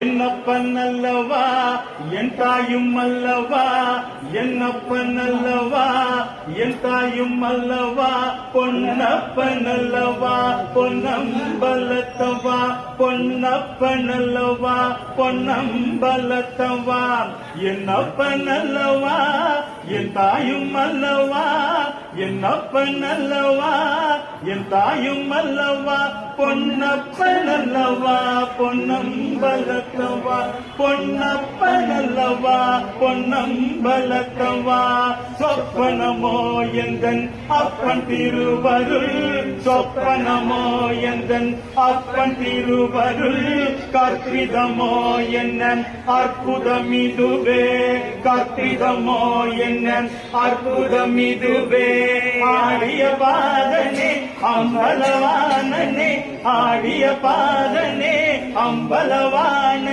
என்னப்பன் அல்லவா என் தாயும் அல்லவா, என்னப்பன் அல்லவா என் தாயும் அல்லவா, பொன்னப்பன் அல்லவா பொன்னம்பலத்தவா, பொன்னப்பன் அல்லவா பொன்னம்பலத்தவா, என்னப்பன் அல்லவா என் தாயும் அல்லவா, என்னப்பன் அல்லவா என் தாயும் அல்லவா, பொன்னப்பன் அல்லவா பொன்னம்பலத்தவா, பொன்னப்பன் அல்லவா பொன்னம்பலத்தவா, சொப்பனமோ எந்தன் அப்பன் திருவருள், சொப்பனமோ எந்தன் அப்பன் திருவருள், கற்பிதமோ என்னன் அற்புதமிதுவே, கற்பிதமோ என்னன் அற்புதமிதுவே, ஆடிய பாதனே அம்பலவானனே, ஆடிய பாதனே அம்பலவான